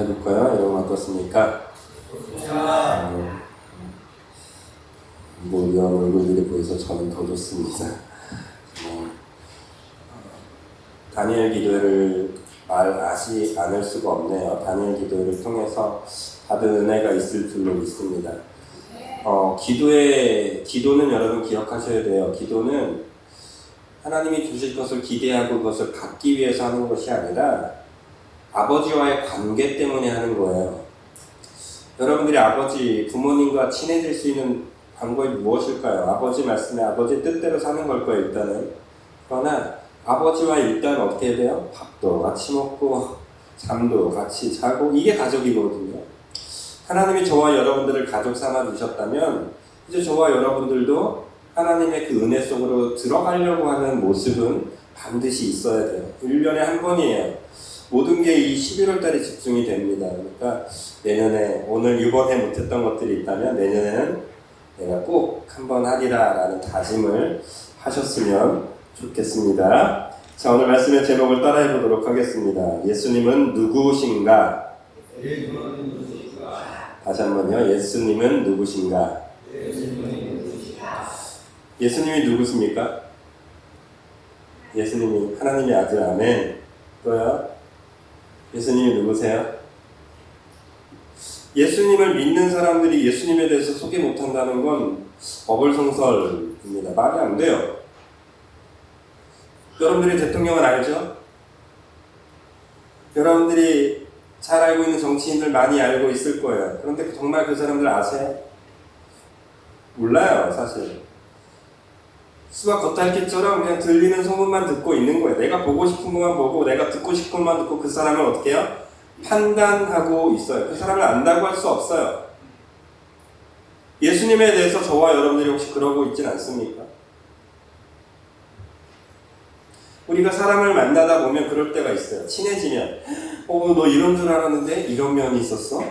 해볼까요? 여러분 어떻습니까? 이런 얼굴들이 보여서 저는 더 좋습니다. 다니엘 기도를 말하지 않을 수가 없네요. 다니엘 기도를 통해서 받은 은혜가 있을 줄로 믿습니다. 기도는 여러분 기억하셔야 돼요. 기도는 하나님이 주실 것을 기대하고 그것을 받기 위해서 하는 것이 아니라 아버지와의 관계 때문에 하는 거예요. 여러분들이 부모님과 친해질 수 있는 방법이 무엇일까요? 아버지 말씀에 아버지 뜻대로 사는 걸 거예요, 일단은. 그러나 아버지와 일단 어떻게 해야 돼요? 밥도 같이 먹고 잠도 같이 자고, 이게 가족이거든요. 하나님이 저와 여러분들을 가족 삼아 주셨다면 이제 저와 여러분들도 하나님의 그 은혜 속으로 들어가려고 하는 모습은 반드시 있어야 돼요. 1년에 한 번이에요. 모든 게 이 11월 달에 집중이 됩니다. 그러니까 내년에, 오늘 이번에 못했던 것들이 있다면 내년에는 내가 꼭 한번 하리라 라는 다짐을 하셨으면 좋겠습니다. 자, 오늘 말씀의 제목을 따라해 보도록 하겠습니다. 예수님은 누구신가? 다시 한번요. 예수님은 누구신가? 예수님이 누구십니까? 예수님이 하나님의 아들. 아멘. 또요? 예수님이 누구세요? 예수님을 믿는 사람들이 예수님에 대해서 소개 못한다는 건 어불성설입니다. 말이 안 돼요. 여러분들이 대통령은 알죠? 여러분들이 잘 알고 있는 정치인들 많이 알고 있을 거예요. 그런데 정말 그 사람들 아세요? 몰라요, 사실. 수박 겉핥기처럼 그냥 들리는 소문만 듣고 있는 거예요. 내가 보고 싶은 것만 보고, 내가 듣고 싶은 것만 듣고 그 사람을 어떻게 해요? 판단하고 있어요. 그 사람을 안다고 할 수 없어요. 예수님에 대해서 저와 여러분들이 혹시 그러고 있진 않습니까? 우리가 사람을 만나다 보면 그럴 때가 있어요. 친해지면 너 이런 줄 알았는데 이런 면이 있었어?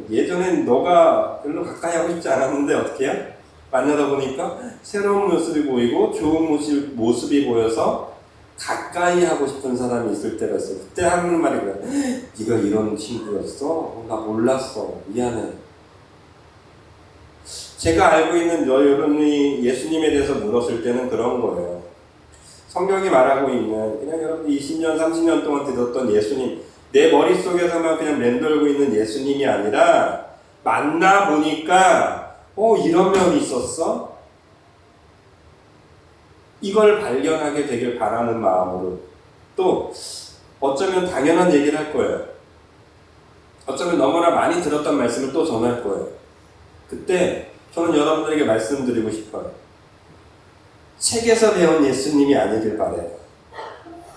예전엔 너가 별로 가까이 하고 싶지 않았는데 어떻게 해요? 만나다 보니까 새로운 모습이 보이고 좋은 모습이 보여서 가까이 하고 싶은 사람이 있을 때가 있어요. 그때 하는 말이 그래요. 네가 이런 친구였어? 나 몰랐어. 미안해. 제가 알고 있는 여러분이 예수님에 대해서 물었을 때는 그런 거예요. 성경이 말하고 있는, 그냥 여러분 20년, 30년 동안 들었던 예수님, 내 머릿속에서만 그냥 맴돌고 있는 예수님이 아니라 만나보니까 이런 면이 있었어? 이걸 발견하게 되길 바라는 마음으로, 또 어쩌면 당연한 얘기를 할 거예요. 어쩌면 너무나 많이 들었던 말씀을 또 전할 거예요. 그때 저는 여러분들에게 말씀드리고 싶어요. 책에서 배운 예수님이 아니길 바라요.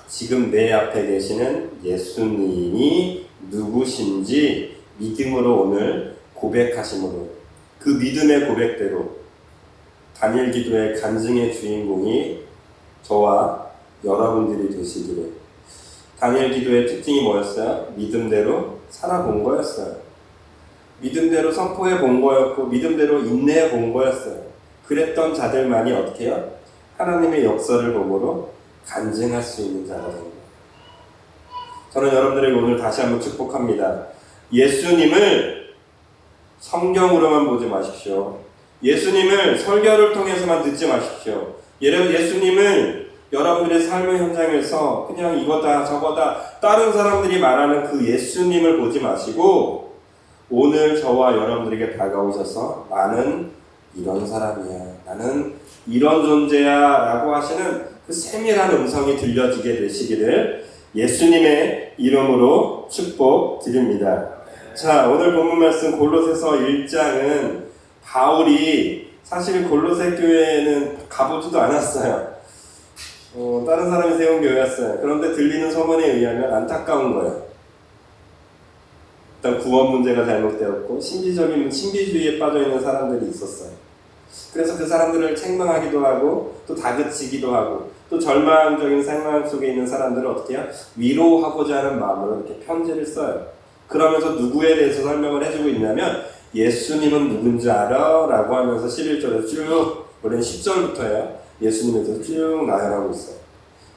지금 내 앞에 계시는 예수님이 누구신지 믿음으로 오늘 고백하심으로, 그 믿음의 고백대로 다니엘 기도의 간증의 주인공이 저와 여러분들이 되시기를. 다니엘 기도의 특징이 뭐였어요? 믿음대로 살아본 거였어요. 믿음대로 선포해 본 거였고, 믿음대로 인내해 본 거였어요. 그랬던 자들만이 어떻게 해요? 하나님의 역사를 보고로 간증할 수 있는 자가 됩니다. 저는 여러분들에게 오늘 다시 한번 축복합니다. 예수님을 성경으로만 보지 마십시오. 예수님을 설교를 통해서만 듣지 마십시오. 예수님을 여러분들의 삶의 현장에서 그냥 이거다 저거다 다른 사람들이 말하는 그 예수님을 보지 마시고, 오늘 저와 여러분들에게 다가오셔서 나는 이런 사람이야, 나는 이런 존재야 라고 하시는 그 세밀한 음성이 들려지게 되시기를 예수님의 이름으로 축복드립니다. 자, 오늘 본문 말씀 골로새서 1장은 바울이 사실 골로새 교회에는 가보지도 않았어요. 다른 사람이 세운 교회였어요. 그런데 들리는 소문에 의하면 안타까운 거예요. 일단 구원 문제가 잘못되었고 신비주의에 빠져있는 사람들이 있었어요. 그래서 그 사람들을 책망하기도 하고 또 다그치기도 하고, 또 절망적인 상황 속에 있는 사람들을 어떻게 해요? 위로하고자 하는 마음으로 이렇게 편지를 써요. 그러면서 누구에 대해서 설명을 해주고 있냐면 예수님은 누군지 알아? 라고 하면서 11절에 쭉, 원래는 10절부터예요. 예수님에 대해서 쭉 나열하고 있어요.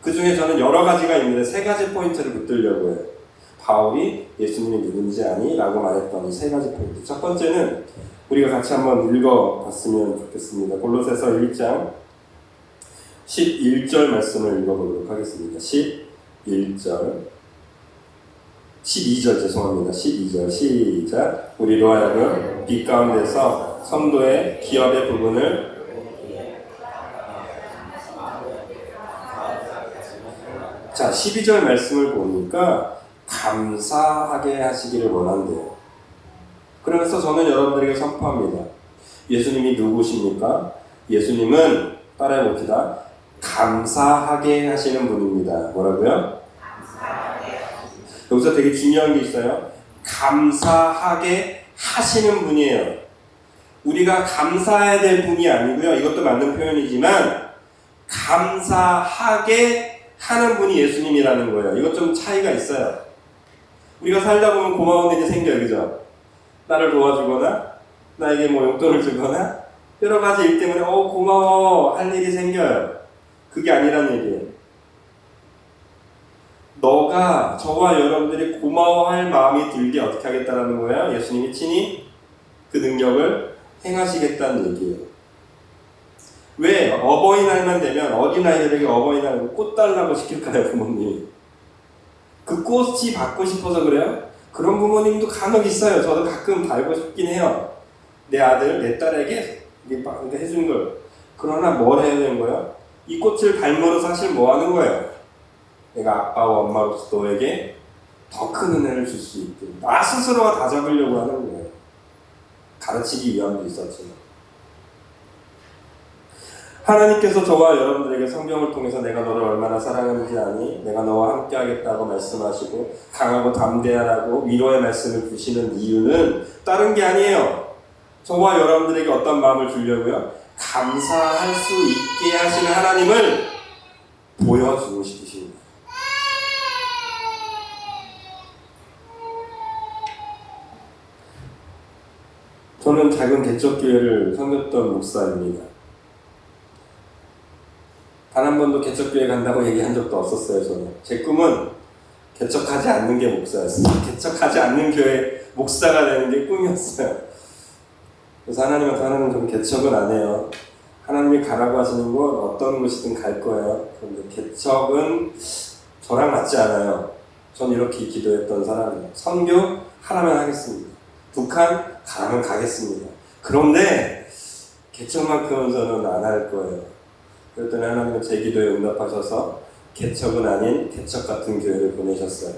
그 중에 저는 여러 가지가 있는데 세 가지 포인트를 붙들려고 해요. 바울이 예수님이 누군지 아니? 라고 말했던 이 세 가지 포인트. 첫 번째는 우리가 같이 한번 읽어봤으면 좋겠습니다. 골로새서 1장 11절 말씀을 읽어보도록 하겠습니다. 12절 죄송합니다. 12절 시작. 우리로 하여금 빛 가운데서 성도의 기업의 부분을 자, 12절 말씀을 보니까 감사하게 하시기를 원한대요. 그러면서 저는 여러분들에게 선포합니다. 예수님이 누구십니까? 예수님은 따라해봅시다. 감사하게 하시는 분입니다. 뭐라고요? 여기서 되게 중요한 게 있어요. 감사하게 하시는 분이에요. 우리가 감사해야 될 분이 아니고요. 이것도 맞는 표현이지만 감사하게 하는 분이 예수님이라는 거예요. 이것 좀 차이가 있어요. 우리가 살다 보면 고마운 일이 생겨요. 그죠? 나를 도와주거나 나에게 뭐 용돈을 주거나 여러 가지 일 때문에 고마워 할 일이 생겨요. 그게 아니란 얘기예요. 너가 저와 여러분들이 고마워할 마음이 들게 어떻게 하겠다라는 거예요? 예수님이 친히 그 능력을 행하시겠다는 얘기예요. 왜 어버이날만 되면 어린아이들에게 어버이날 꽃 달라고 시킬까요? 부모님이 그 꽃이 받고 싶어서 그래요? 그런 부모님도 간혹 있어요. 저도 가끔 달고 싶긴 해요. 내 아들, 내 딸에게 이렇게 해준 걸. 그러나 뭘 해야 되는 거예요? 이 꽃을 달므로 사실 뭐 하는 거예요? 내가 아빠와 엄마로서 너에게 더 큰 은혜를 줄 수 있게 나 스스로가 다 잡으려고 하는 거예요. 가르치기 위함도 있었지만 하나님께서 저와 여러분들에게 성경을 통해서 내가 너를 얼마나 사랑하는지 아니? 내가 너와 함께 하겠다고 말씀하시고 강하고 담대하라고 위로의 말씀을 주시는 이유는 다른 게 아니에요. 저와 여러분들에게 어떤 마음을 주려고요? 감사할 수 있게 하시는 하나님을 보여주고 싶으십니다. 저는 작은 개척교회를 섬겼던 목사입니다. 단 한 번도 개척교회 간다고 얘기한 적도 없었어요. 저는 제 꿈은 개척하지 않는 게 목사였어요. 개척하지 않는 교회 목사가 되는 게 꿈이었어요. 그래서 하나님한테 하나님 좀 개척은 안 해요. 하나님이 가라고 하시는 곳 어떤 곳이든 갈 거예요. 그런데 개척은 저랑 맞지 않아요. 전 이렇게 기도했던 사람이에요. 선교 하라면 하겠습니다. 북한 가라면 가겠습니다. 그런데 개척만큼은 저는 안 할 거예요. 그랬더니 하나님은 제 기도에 응답하셔서 개척은 아닌 개척 같은 교회를 보내셨어요.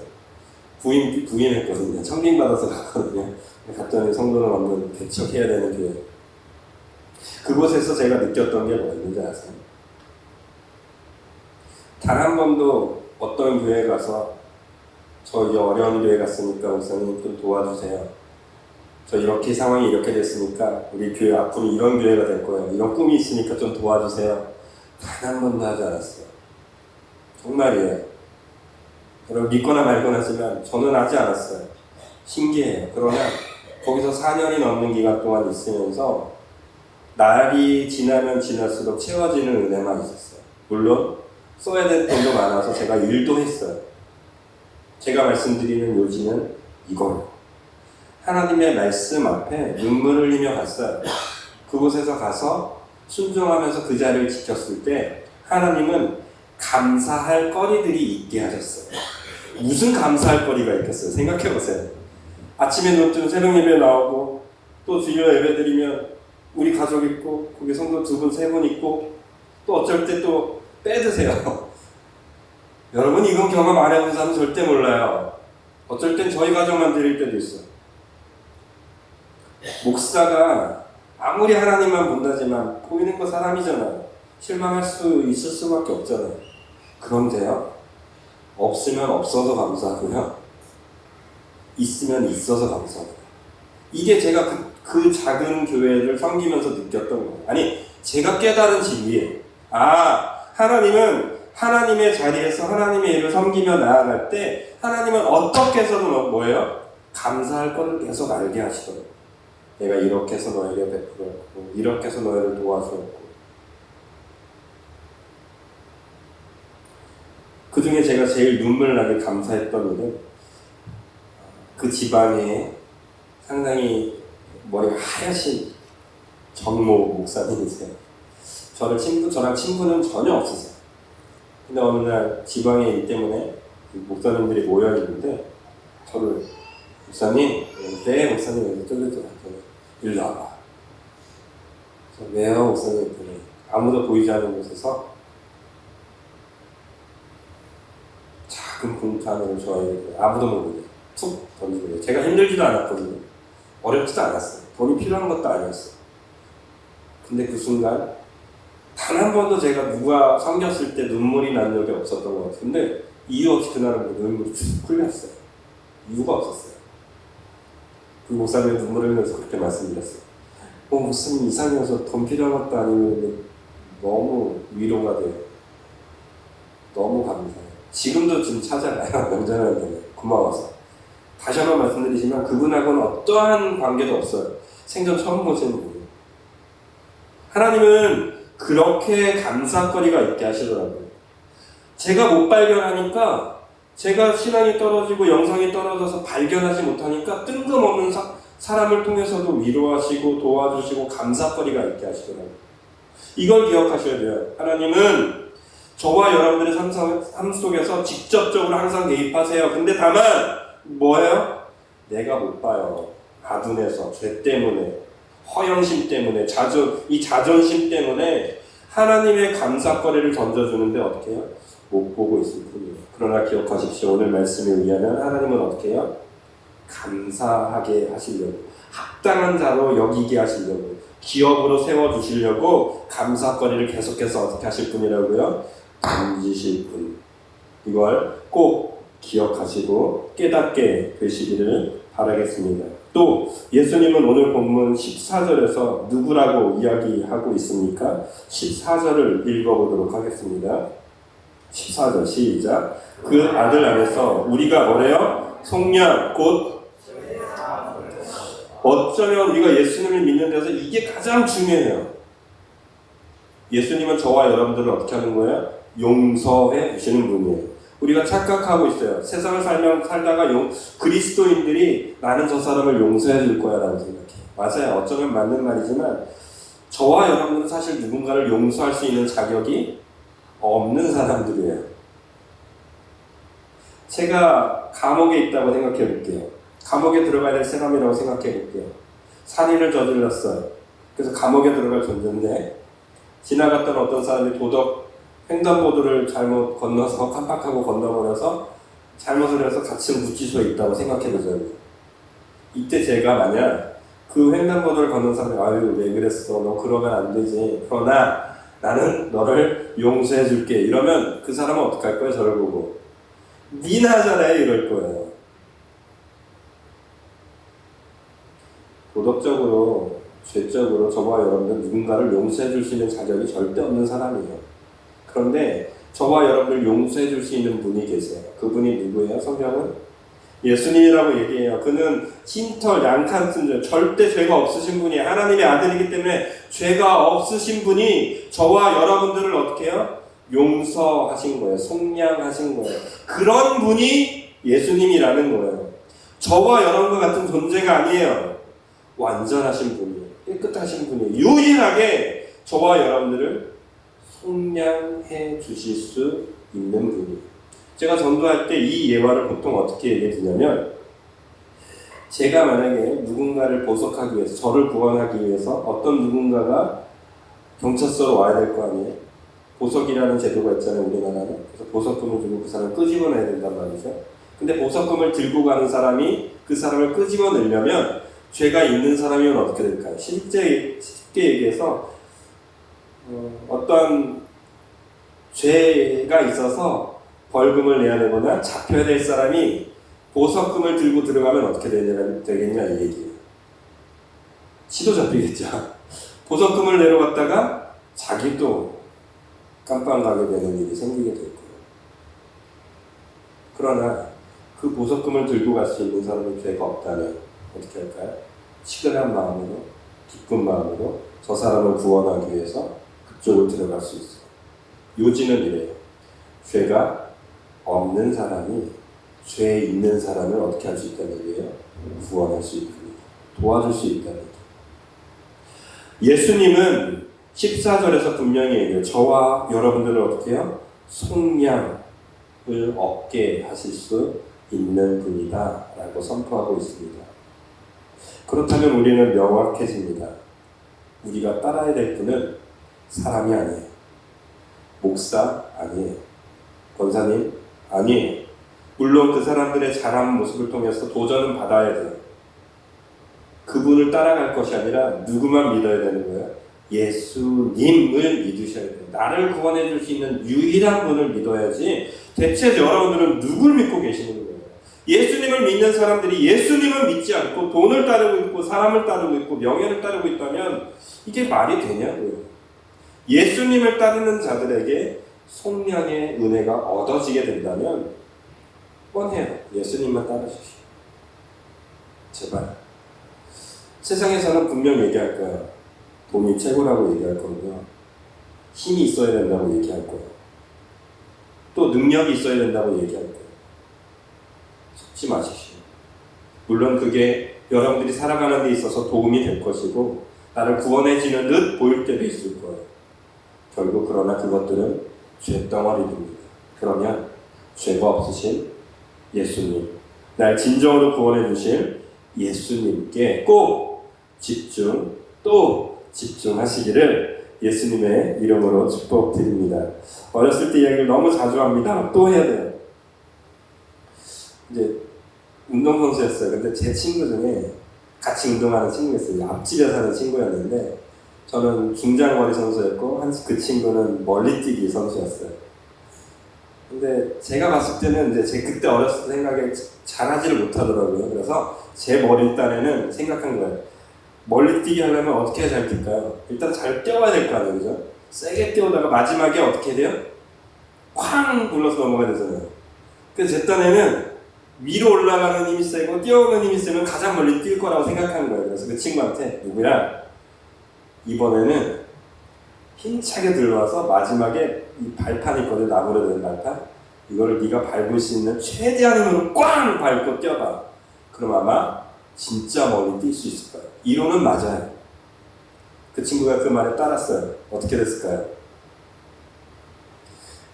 부임했거든요. 청빙받아서 갔거든요. 갔더니 성도는 없는 개척해야 되는 교회. 그곳에서 제가 느꼈던 게 뭐였는지 아세요? 단 한 번도 어떤 교회에 가서 저 어려운 교회 갔으니까 목사님 좀 도와주세요. 저 이렇게 상황이 이렇게 됐으니까 우리 교회 앞으로 이런 교회가 될 거예요. 이런 꿈이 있으니까 좀 도와주세요. 단 한 번도 하지 않았어요. 정말이에요. 여러분 믿거나 말거나 하지만 저는 하지 않았어요. 신기해요. 그러나 거기서 4년이 넘는 기간 동안 있으면서 날이 지나면 지날수록 채워지는 은혜만 있었어요. 물론 써야 될 돈도 많아서 제가 일도 했어요. 제가 말씀드리는 요지는 이거예요. 하나님의 말씀 앞에 눈물을 흘리며 갔어요. 그곳에서 가서 순종하면서 그 자리를 지켰을 때 하나님은 감사할 거리들이 있게 하셨어요. 무슨 감사할 거리가 있겠어요? 생각해보세요. 아침에 눈 뜨면 새벽 예배 나오고 또 주일 예배 드리면 우리 가족 있고 거기 성도 2분, 3분 있고 또 어쩔 때 또 빼드세요. 여러분 이건 경험 안 해본 사람은 절대 몰라요. 어쩔 땐 저희 가족만 드릴 때도 있어요. 목사가 아무리 하나님만 본다지만 보이는 거 사람이잖아요. 실망할 수 있을 수밖에 없잖아요. 그런데요, 없으면 없어서 감사하고요, 있으면 있어서 감사하고요. 이게 제가 그 작은 교회를 섬기면서 느꼈던 거예요. 아니, 제가 깨달은 진리예요. 하나님은 하나님의 자리에서 하나님의 일을 섬기며 나아갈 때 하나님은 어떻게 해서든 뭐예요? 감사할 것을 계속 알게 하시더라고요. 내가 이렇게 해서 너에게 베풀었고 이렇게 해서 너희를 도와주었고 그 중에 제가 제일 눈물 나게 감사했던 일은 그 지방에 상당히 머리가 하얗신 정모 목사님이세요. 저랑 친분은 전혀 없으세요. 근데 어느 날 지방에 일 때문에 목사님들이 모여있는데 저를 목사님, 네 목사님 여기 쫄쫄쫄 일로 와봐. 왜요 목사님? 했더니 아무도 보이지 않는 곳에서 작은 봉투 하나를 저에게 아무도 모르게 툭 던지고 그래요. 제가 힘들지도 않았거든요. 어렵지도 않았어요. 돈이 필요한 것도 아니었어요. 근데 그 순간 단 한 번도 제가 누가 섬겼을 때 눈물이 난 적이 없었던 것 같은데 이유 없이 그날은 눈물이 쭉 흘렸어요. 이유가 없었어요. 그 목사님이 눈물을 흘려서 그렇게 말씀드렸어요. 목사님 이상해서 돈 필요한 것도 아니면 너무 위로가 돼요. 너무 감사해요. 지금도 지금 찾아가요. 명절날 때문에 고마워서. 다시 한번 말씀드리지만 그분하고는 어떠한 관계도 없어요. 생전 처음 보시는 분이에요. 하나님은 그렇게 감사거리가 있게 하시더라고요. 제가 못 발견하니까 제가 신앙이 떨어지고 영성이 떨어져서 발견하지 못하니까 뜬금없는 사람을 통해서도 위로하시고 도와주시고 감사거리가 있게 하시더라고요. 이걸 기억하셔야 돼요. 하나님은 저와 여러분들의 삶 속에서 직접적으로 항상 개입하세요. 근데 다만 뭐예요? 내가 못 봐요. 아둔해서, 죄 때문에, 허영심 때문에, 이 자존심 때문에 하나님의 감사거리를 던져주는데 어떻게 해요? 못 보고 있을 뿐이에요. 그러나 기억하십시오. 오늘 말씀에 의하면 하나님은 어떻게 해요? 감사하게 하시려고, 합당한 자로 여기게 하시려고, 기업으로 세워주시려고 감사거리를 계속해서 어떻게 하실 분이라고요? 던지실 분. 이걸 꼭 기억하시고 깨닫게 되시기를 바라겠습니다. 또 예수님은 오늘 본문 14절에서 누구라고 이야기하고 있습니까? 14절을 읽어보도록 하겠습니다. 14절 시작. 그 아들 안에서 우리가 뭐래요? 속량 곧 어쩌면 우리가 예수님을 믿는 데서 이게 가장 중요해요. 예수님은 저와 여러분들을 어떻게 하는 거예요? 용서해 주시는 분이에요. 우리가 착각하고 있어요. 세상을 살다가 그리스도인들이 나는 저 사람을 용서해 줄 거야 라고 생각해요. 맞아요. 어쩌면 맞는 말이지만 저와 여러분들은 사실 누군가를 용서할 수 있는 자격이 없는 사람들이에요. 제가 감옥에 있다고 생각해 볼게요. 감옥에 들어가야 될 사람이라고 생각해 볼게요. 살인을 저질렀어요. 그래서 감옥에 들어갈 존재인데 지나갔던 어떤 사람이 도덕 횡단보도를 잘못 건너서 깜빡하고 건너버려서 잘못을 해서 같이 무치소에 있다고 생각해보자고요. 이때 제가 만약 그 횡단보도를 건넌 사람이 아유 왜 그랬어 너 그러면 안 되지 그러나 나는 너를 용서해줄게 이러면 그 사람은 어떡할 거예요? 저를 보고 미나잖아요 이럴 거예요. 도덕적으로 죄적으로 저와 여러분들 누군가를 용서해줄 수 있는 자격이 절대 없는 사람이에요. 그런데 저와 여러분을 용서해 줄 수 있는 분이 계세요. 그분이 누구예요? 성경은 예수님이라고 얘기해요. 그는 흰털 양칸 쓴 절대 죄가 없으신 분이에요. 하나님의 아들이기 때문에 죄가 없으신 분이 저와 여러분들을 어떻게 해요? 용서하신 거예요. 속량하신 거예요. 그런 분이 예수님이라는 거예요. 저와 여러분과 같은 존재가 아니에요. 완전하신 분이에요. 깨끗하신 분이에요. 유일하게 저와 여러분들을 속량해 주실 수 있는 분이에요. 제가 전도할 때 이 예화를 보통 어떻게 얘기해 드냐면 제가 만약에 누군가를 보석하기 위해서 저를 구원하기 위해서 어떤 누군가가 경찰서로 와야 될 거 아니에요. 보석이라는 제도가 있잖아요 우리나라는. 그래서 보석금을 주고 그 사람을 끄집어내야 된단 말이죠. 근데 보석금을 들고 가는 사람이 그 사람을 끄집어내려면 죄가 있는 사람이면 어떻게 될까요? 쉽게 얘기해서 어떤 죄가 있어서 벌금을 내야 되거나 잡혀야 될 사람이 보석금을 들고 들어가면 어떻게 되겠냐 이 얘기예요. 치도 잡히겠죠. 보석금을 내려갔다가 자기도 깜빵 가게 되는 일이 생기게 될 거예요. 그러나 그 보석금을 들고 갈 수 있는 사람이 죄가 없다면 어떻게 할까요? 치근한 마음으로 기쁜 마음으로 저 사람을 구원하기 위해서 그쪽을 들어갈 수 있어요. 요지는 이래요. 죄가 없는 사람이 죄 있는 사람을 어떻게 할 수 있다는 얘기예요? 구원할 수 있다는 얘기예요. 도와줄 수 있다는 얘기예요. 예수님은 14절에서 분명히 얘기해요. 저와 여러분들을 어떻게 해요? 속량을 얻게 하실 수 있는 분이다 라고 선포하고 있습니다. 그렇다면 우리는 명확해집니다. 우리가 따라야 될 분은 사람이 아니에요. 목사 아니에요. 권사님 아니에요. 물론 그 사람들의 잘한 모습을 통해서 도전은 받아야 돼요. 그분을 따라갈 것이 아니라 누구만 믿어야 되는 거예요? 예수님을 믿으셔야 돼요. 나를 구원해 줄 수 있는 유일한 분을 믿어야지. 대체 여러분들은 누굴 믿고 계시는 거예요? 예수님을 믿는 사람들이 예수님을 믿지 않고 돈을 따르고 있고 사람을 따르고 있고 명예를 따르고 있다면 이게 말이 되냐고요. 예수님을 따르는 자들에게 속량의 은혜가 얻어지게 된다면 뻔해요. 예수님만 따르십시오. 제발. 세상에서는 분명 얘기할 거예요. 돈이 최고라고 얘기할 거고요. 힘이 있어야 된다고 얘기할 거예요. 또 능력이 있어야 된다고 얘기할 거예요. 속지 마십시오. 물론 그게 여러분들이 살아가는 데 있어서 도움이 될 것이고 나를 구원해지는 듯 보일 때도 있을 거예요. 결국 그러나 그것들은 죄덩어리입니다. 그러면 죄가 없으신 예수님, 날 진정으로 구원해 주실 예수님께 꼭 또 집중하시기를 예수님의 이름으로 축복드립니다. 어렸을 때 이야기를 너무 자주 합니다. 또 해야 돼요. 이제 운동선수였어요. 근데 제 친구 중에 같이 운동하는 친구가 있어요. 앞집에 사는 친구였는데 저는 중장거리 선수였고 그 친구는 멀리뛰기 선수였어요. 근데 제가 봤을 때는 이제 제 그때 어렸을 때 생각에 잘하지를 못하더라고요. 그래서 제 머리 딴에는 생각한 거예요. 멀리뛰기 하려면 어떻게 잘 뛸까요? 일단 잘 뛰어야 될 거 아니에요, 그죠? 세게 뛰어다가 마지막에 어떻게 돼요? 쾅 굴러서 넘어가야 되잖아요. 그래서 제 딴에는 위로 올라가는 힘이 세고 뛰어오는 힘이 세면 가장 멀리 뛸 거라고 생각한 거예요. 그래서 그 친구한테 누구야? 이번에는 힘차게 들어와서 마지막에 이 발판 있거든, 나무로 된 발판. 이거를 네가 밟을 수 있는 최대한 힘으로 꽝 밟고 뛰어봐. 그럼 아마 진짜 멀리 뛸 수 있을 거예요. 이론은 맞아요. 그 친구가 그 말에 따랐어요. 어떻게 됐을까요?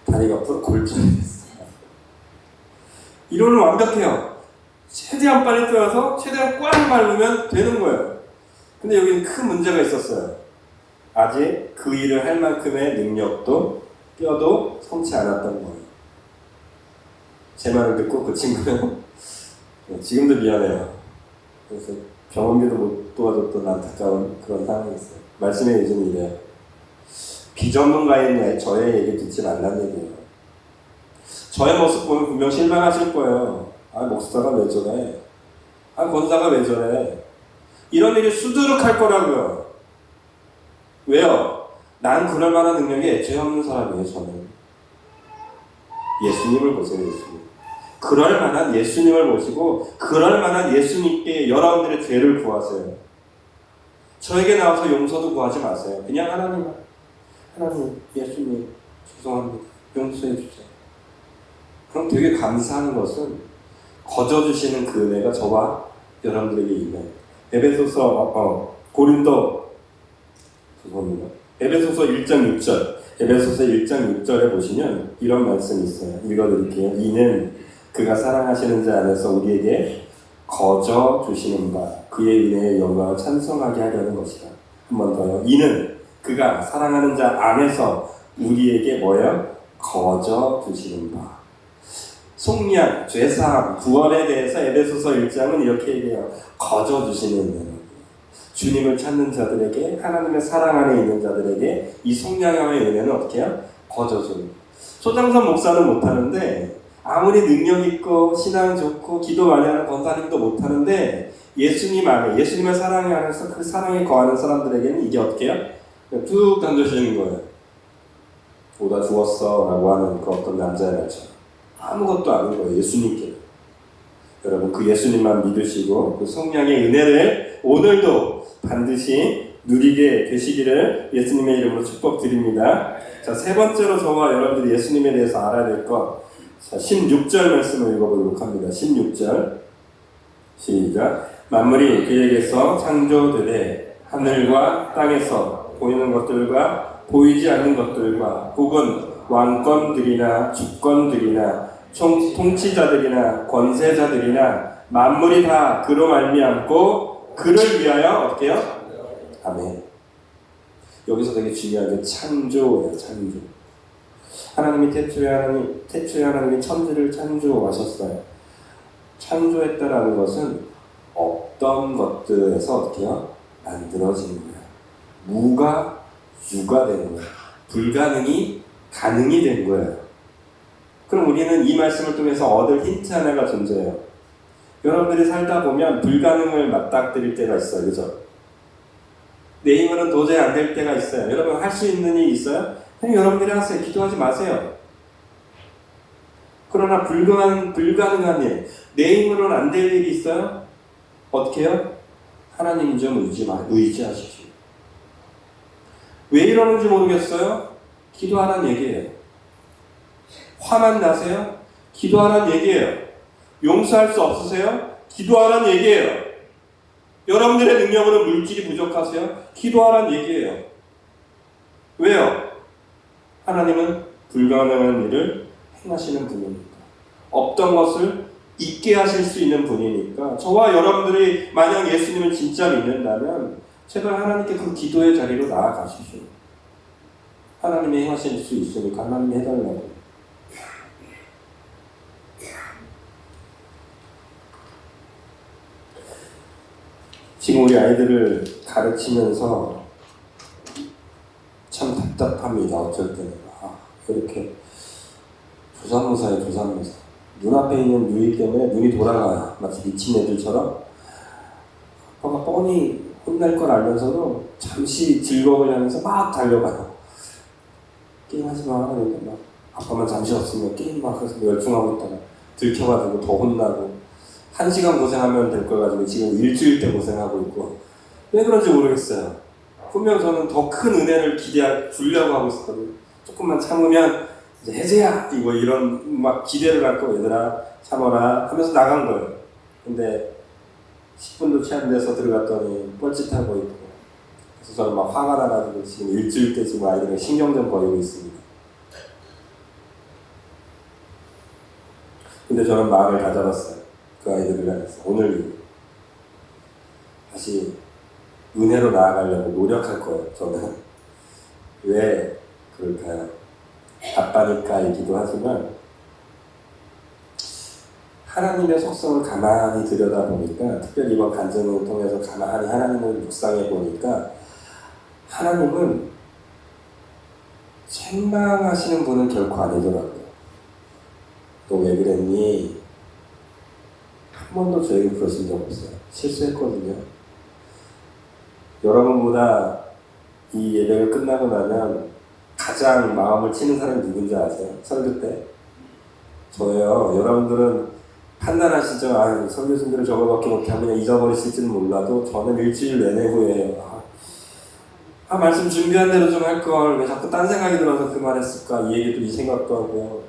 다리가 앞으로 골절이 됐어요. 이론은 완벽해요. 최대한 빨리 뛰어서 최대한 꽝 밟으면 되는 거예요. 근데 여기는 큰 문제가 있었어요. 아직 그 일을 할 만큼의 능력도 뼈도 성치 않았던 거예요. 제 말을 듣고 그 친구는 지금도 미안해요. 그래서 병원비도 못 도와줬던 안타까운 그런 상황이었어요. 말씀의 요즘이 이래요. 비전문가인 저의 얘기 듣지 말란 얘기예요. 저의 모습 보면 분명 실망하실 거예요. 아, 목사가 왜 저래? 아, 권사가 왜 저래? 이런 일이 수두룩할 거라고요. 왜요? 난 그럴 만한 능력이 애초에 없는 사람이에요, 저는. 예수님을 보세요, 예수님. 그럴 만한 예수님을 모시고 그럴 만한 예수님께 여러분들의 죄를 구하세요. 저에게 나와서 용서도 구하지 마세요. 그냥 하나님, 예수님 죄송합니다. 용서해 주세요. 그럼 되게 감사한 것은 거저주시는 그 은혜가 저와 여러분들에게 있는 에베소서 1장 6절 에베소서 1장 6절에 보시면 이런 말씀이 있어요. 읽어드릴게요. 이는 그가 사랑하시는 자 안에서 우리에게 거저 주시는 바 그의 은혜의 영광을 찬송하게 하려는 것이다. 한 번 더요. 이는 그가 사랑하는 자 안에서 우리에게 뭐예요? 거저 주시는 바. 속량, 죄사함, 구원에 대해서 에베소서 1장은 이렇게 얘기해요. 거저 주시는 은혜. 주님을 찾는 자들에게, 하나님의 사랑 안에 있는 자들에게 이 속량함의 은혜는 어떻게 해요? 거저 주는. 소장선 목사는 못하는데 아무리 능력 있고 신앙 좋고 기도 많이 하는 권사님도 못하는데 예수님 안에, 예수님의 사랑에 안에서 그 사랑에 거하는 사람들에게는 이게 어떻게 해요? 툭 던져주는 거예요. 오다 죽었어 라고 하는 그 어떤 남자의 말처럼 아무것도 아닌 거예요. 예수님께. 여러분 그 예수님만 믿으시고 그 속량의 은혜를 오늘도 반드시 누리게 되시기를 예수님의 이름으로 축복드립니다. 자, 세 번째로 저와 여러분들이 예수님에 대해서 알아야 될 것, 자, 16절 말씀을 읽어보도록 합니다. 16절 시작. 만물이 그에게서 창조되되 하늘과 땅에서 보이는 것들과 보이지 않는 것들과 혹은 왕권들이나 주권들이나 통치자들이나 권세자들이나 만물이 다 그로 말미암고 그를 위하여 어떻게 해요? 아멘. 여기서 되게 중요한 게 창조예요. 창조. 하나님이 태초에 하나님이 천지를 창조하셨어요. 창조했다라는 것은 없던 것들에서 어떻게 해요? 만들어진 거예요. 무가 유가 된 거예요. 불가능이 가능이 된 거예요. 그럼 우리는 이 말씀을 통해서 얻을 힌트 하나가 존재해요. 여러분들이 살다 보면 불가능을 맞닥뜨릴 때가 있어요. 그죠? 내 힘으로는 도저히 안 될 때가 있어요. 여러분 할 수 있는 일이 있어요? 그냥 여러분들이 하세요. 기도하지 마세요. 그러나 불가능한 일, 내 힘으로는 안 될 일이 있어요? 어떻게 해요? 하나님 좀 의지하십시오. 왜 이러는지 모르겠어요? 기도하라는 얘기예요. 화만 나세요? 기도하라는 얘기예요. 용서할 수 없으세요? 기도하라는 얘기예요. 여러분들의 능력으로 물질이 부족하세요? 기도하라는 얘기예요. 왜요? 하나님은 불가능한 일을 행하시는 분이니까. 없던 것을 있게 하실 수 있는 분이니까. 저와 여러분들이 만약 예수님을 진짜 믿는다면 제발 하나님께 그 기도의 자리로 나아가십시오. 하나님이 행하실 수 있으니까 하나님이 해달라고. 지금 우리 아이들을 가르치면서 참 답답합니다. 어쩔 때는. 이렇게 조삼모사예요. 조삼모사. 눈앞에 있는 유이 때문에 눈이 돌아가요. 마치 미친 애들처럼. 아빠가 뻔히 혼날 걸 알면서도 잠시 즐거움을 하면서 막 달려가요. 게임하지 마. 그러니까 막 아빠만 잠시 없으면 게임 막 해서 열중하고 있다가 들켜가지고 더 혼나고 1시간 고생하면 될 걸 가지고 지금 일주일 때 고생하고 있고 왜 그런지 모르겠어요. 분명 저는 더 큰 은혜를 주려고 하고 있었거든요. 조금만 참으면 이제 해제야! 이런 막 기대를 갖고 얘들아 참아라 하면서 나간 거예요. 근데 10분도 채 안 돼서 들어갔더니 뻘짓하고 있고 그래서 저는 막 화가 나가지고 지금 일주일 때 지금 아이들은 신경전 벌이고 있습니다. 근데 저는 마음을 다잡았어요. 그 아이들을 향해서 오늘 다시 은혜로 나아가려고 노력할 거예요. 저는 왜 그럴까요? 아빠니까이기도 하지만 하나님의 속성을 가만히 들여다보니까 특별히 이번 간증을 통해서 가만히 하나님을 묵상해 보니까 하나님은 책망하시는 분은 결코 아니더라고요. 너 왜 그랬니? 한 번도 저에게 그러신 적 없어요. 실수했거든요. 여러분보다 이 예배가 끝나고 나면 가장 마음을 치는 사람이 누군지 아세요? 설교 때? 저예요. 여러분들은 판단하시죠? 설교신들은 저거밖에 못하면 그냥 잊어버리실지는 몰라도 저는 일주일 내내 후회해요. 말씀 준비한 대로 좀 할걸. 왜 자꾸 딴 생각이 들어서 그 말 했을까? 이 얘기도 이 생각도 하고요.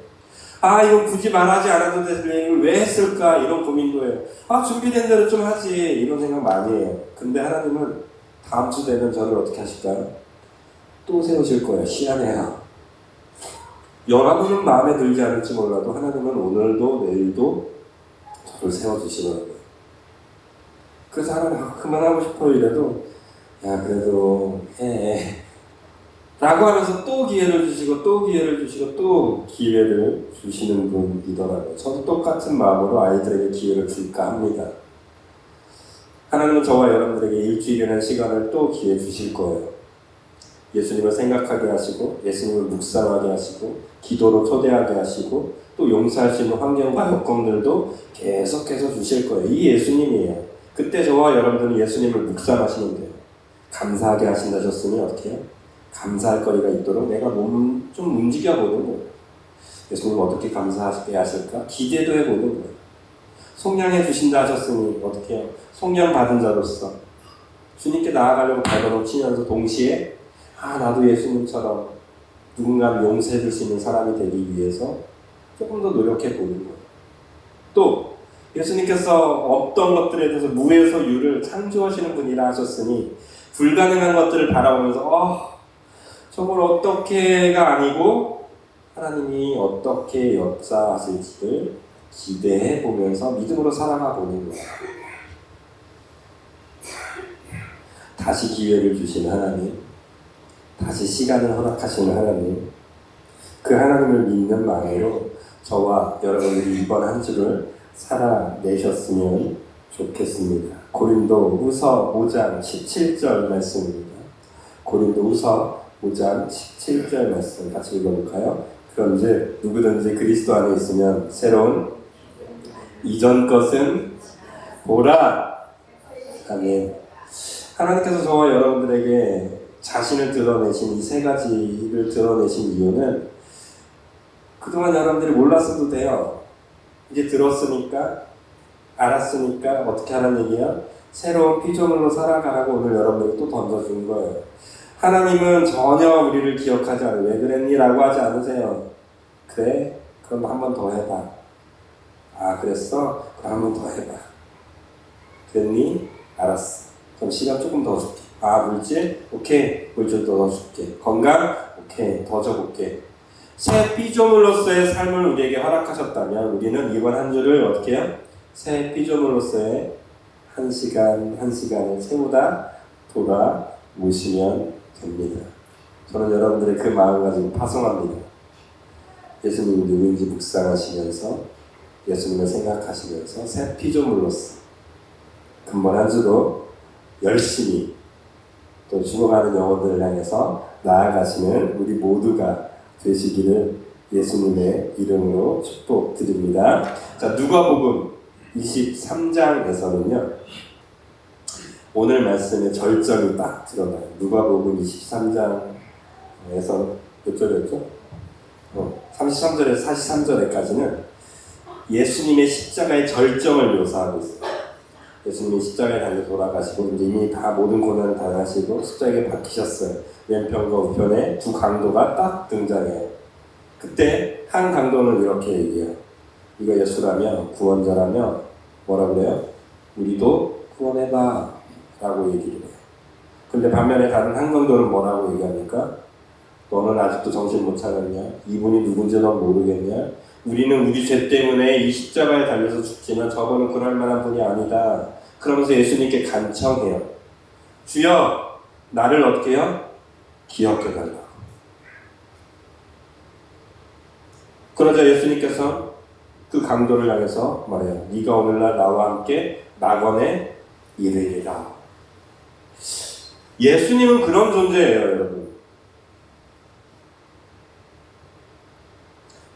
이건 굳이 말하지 않아도 될 얘기를 왜 했을까? 이런 고민도 해요. 준비된 대로 좀 하지. 이런 생각 많이 해요. 근데 하나님은 다음 주 되면 저를 어떻게 하실까요? 또 세우실 거예요. 시안해요. 여러분은 마음에 들지 않을지 몰라도 하나님은 오늘도 내일도 저를 세워주시더라고요. 그래서 하나님 그만하고 싶어요 이래도 야 그래도 해 라고 하면서 또 기회를 주시고 또 기회를 주시고 또 기회를 주시는 분이더라고요. 저도 똑같은 마음으로 아이들에게 기회를 줄까 합니다. 하나님은 저와 여러분들에게 일주일이라는 시간을 또 기회 주실 거예요. 예수님을 생각하게 하시고 예수님을 묵상하게 하시고 기도로 초대하게 하시고 또 용서할 수 있는 환경과 여건들도 계속해서 주실 거예요. 이 예수님이에요. 그때 저와 여러분들은 예수님을 묵상하시면 돼요. 감사하게 하신다셨으니 어떻게 해요? 감사할 거리가 있도록 내가 몸 좀 움직여보는 거예요. 예수님 어떻게 감사하게 하실까? 기대도 해보는 거예요. 속량해 주신다 하셨으니 어떻게 해요? 속량 받은 자로서 주님께 나아가려고 발걸음 치면서 동시에 나도 예수님처럼 누군가를 용서해 줄 수 있는 사람이 되기 위해서 조금 더 노력해 보는 거예요. 또 예수님께서 없던 것들에 대해서 무에서 유를 창조하시는 분이라 하셨으니 불가능한 것들을 바라보면서 저걸 어떻게가 아니고 하나님이 어떻게 역사하실지를 기대해 보면서 믿음으로 살아가 보는 거예요. 다시 기회를 주신 하나님, 다시 시간을 허락하시는 하나님, 그 하나님을 믿는 마음으로 저와 여러분들이 이번 한 주를 살아내셨으면 좋겠습니다. 고린도후서 5장 17절 말씀입니다. 고린도후서 5장 17절 말씀 같이 읽어볼까요? 그런즉 누구든지 그리스도 안에 있으면 새로운 이전 것은 보라. 아멘. 하나님께서 저와 여러분들에게 자신을 드러내신 이 세 가지를 드러내신 이유는 그동안 여러분들이 몰랐어도 돼요. 이제 들었으니까, 알았으니까 어떻게 하라는 얘기야? 새로운 피조물로 살아가라고 오늘 여러분들이 또 던져준 거예요. 하나님은 전혀 우리를 기억하지 않아요. 왜 그랬니? 라고 하지 않으세요. 그래? 그럼 한 번 더 해봐. 아, 그랬어? 그럼 한 번 더 해봐. 그랬니? 알았어. 그럼 시간 조금 더 줄게. 아, 물질? 오케이. 물질 더 줄게. 건강? 오케이. 더 줘볼게. 새 피조물로서의 삶을 우리에게 허락하셨다면 우리는 이번 한 주를 어떻게 해요? 새 피조물로서의 한 시간 한 시간을 채우다 돌아오시면 됩니다. 저는 여러분들의 그 마음가짐 파송합니다. 예수님이 누구인지 묵상하시면서 예수님을 생각하시면서 새 피조물로서 금번 한 주도 열심히 또 죽어가는 영혼들을 향해서 나아가시는 우리 모두가 되시기를 예수님의 이름으로 축복드립니다. 자, 누가복음 23장에서는요 오늘 말씀의 절정이 딱 드러나요. 누가복음 23장에서 몇 절이었죠? 33절에서 43절에까지는 예수님의 십자가의 절정을 묘사하고 있어요. 예수님이 십자가에 달려 돌아가시고 이미 다 모든 고난을 당하시고 십자가에 박히셨어요. 왼편과 우편에 두 강도가 딱 등장해요. 그때 한 강도는 이렇게 얘기해요. 이거 예수라며 구원자라며 뭐라 그래요? 우리도 구원해봐 라고 얘기를 해요. 근데 반면에 다른 한 강도는 뭐라고 얘기합니까? 너는 아직도 정신 못 차렸냐? 이분이 누군지 넌 모르겠냐? 우리는 우리 죄 때문에 이 십자가에 달려서 죽지만 저분은 그럴 만한 분이 아니다. 그러면서 예수님께 간청해요. 주여, 나를 어떻게 해요? 기억해달라고. 그러자 예수님께서 그 강도를 향해서 말해요. 네가 오늘날 나와 함께 낙원에 이르리라. 예수님은 그런 존재예요, 여러분.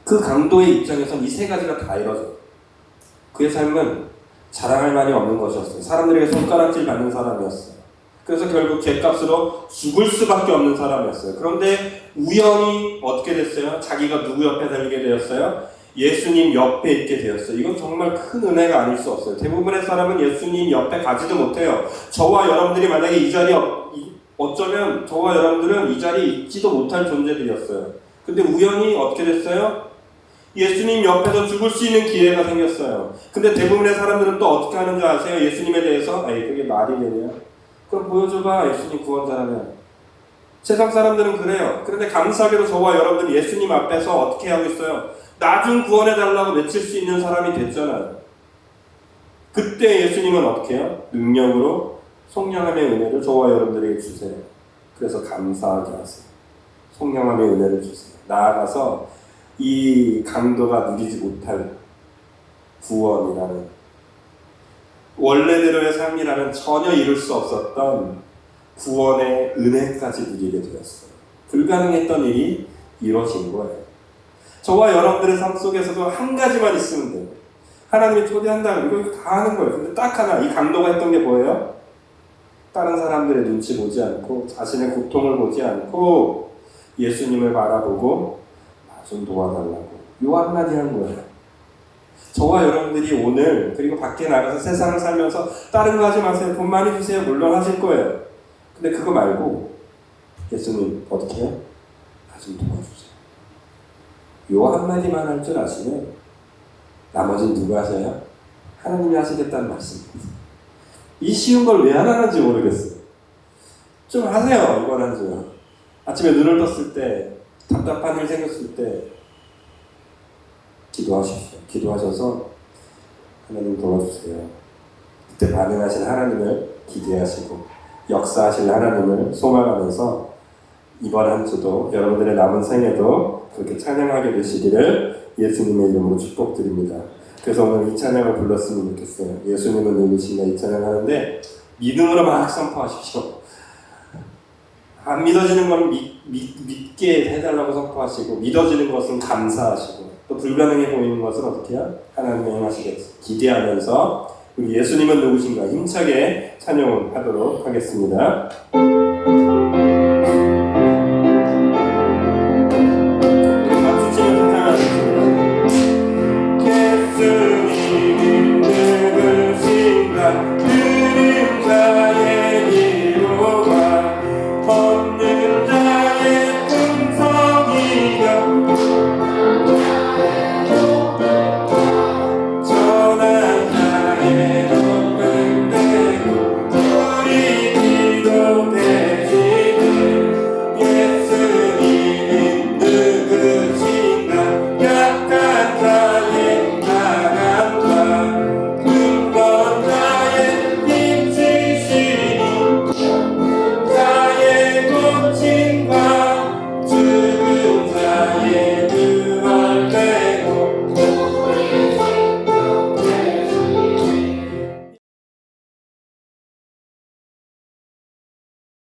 그 강도의 입장에선 이 세 가지가 다 이뤄져요. 그의 삶은 자랑할 만이 없는 것이었어요. 사람들에게 손가락질 받는 사람이었어요. 그래서 결국 죗값으로 죽을 수밖에 없는 사람이었어요. 그런데 우연히 어떻게 됐어요? 자기가 누구 옆에 달리게 되었어요? 예수님 옆에 있게 되었어요. 이건 정말 큰 은혜가 아닐 수 없어요. 대부분의 사람은 예수님 옆에 가지도 못해요. 저와 여러분들이 만약에 이 자리에 어쩌면 저와 여러분들은 이 자리에 있지도 못할 존재들이었어요. 근데 우연히 어떻게 됐어요? 예수님 옆에서 죽을 수 있는 기회가 생겼어요. 근데 대부분의 사람들은 또 어떻게 하는 줄 아세요? 예수님에 대해서 그게 말이 되냐? 그럼 보여줘봐. 예수님 구원자라면. 세상 사람들은 그래요. 그런데 감사하게도 저와 여러분들이 예수님 앞에서 어떻게 하고 있어요? 나 좀 구원해달라고 외칠 수 있는 사람이 됐잖아요. 그때 예수님은 어떻게 해요? 능력으로 성령함의 은혜를 저와 여러분들에게 주세요. 그래서 감사하게 하세요. 성령함의 은혜를 주세요. 나아가서 이 강도가 누리지 못할 구원이라는 원래대로의 삶이라면 전혀 이룰 수 없었던 구원의 은혜까지 누리게 되었어요. 불가능했던 일이 이루어진 거예요. 저와 여러분들의 삶 속에서도 한 가지만 있으면 돼요. 하나님이 초대한다. 이거 다 하는 거예요. 근데 딱 하나, 이 강도가 했던 게 뭐예요? 다른 사람들의 눈치 보지 않고 자신의 고통을 보지 않고 예수님을 바라보고 나 좀 도와달라고 요 한마디 한 거예요. 저와 여러분들이 오늘 그리고 밖에 나가서 세상을 살면서 다른 거 하지 마세요. 돈 많이 주세요. 물론 하실 거예요. 근데 그거 말고 예수님 어떻게 해요? 나 좀 도와주세요. 요 한마디만 할 줄 아시면 나머지는 누가 하셔요? 하나님이 하시겠다는 말씀입니다. 이 쉬운 걸 왜 안 하는지 모르겠어요. 좀 하세요. 이번 한 주. 아침에 눈을 떴을 때, 답답한 일 생겼을 때 기도하십시오. 기도하셔서 하나님 도와주세요. 그때 반응하신 하나님을 기대하시고 역사하실 하나님을 소망하면서 이번 한 주도 여러분들의 남은 생에도 그렇게 찬양하게 되시기를 예수님의 이름으로 축복드립니다. 그래서 오늘 이 찬양을 불렀으면 좋겠어요. 예수님은 누구신가 이 찬양하는데 믿음으로 막 선포하십시오. 안 믿어지는 건 믿게 해달라고 선포하시고 믿어지는 것은 감사하시고 또 불가능해 보이는 것은 어떻게 해요? 하나님이 행하시겠지 기대하면서 우리 예수님은 누구신가 힘차게 찬양하도록 하겠습니다.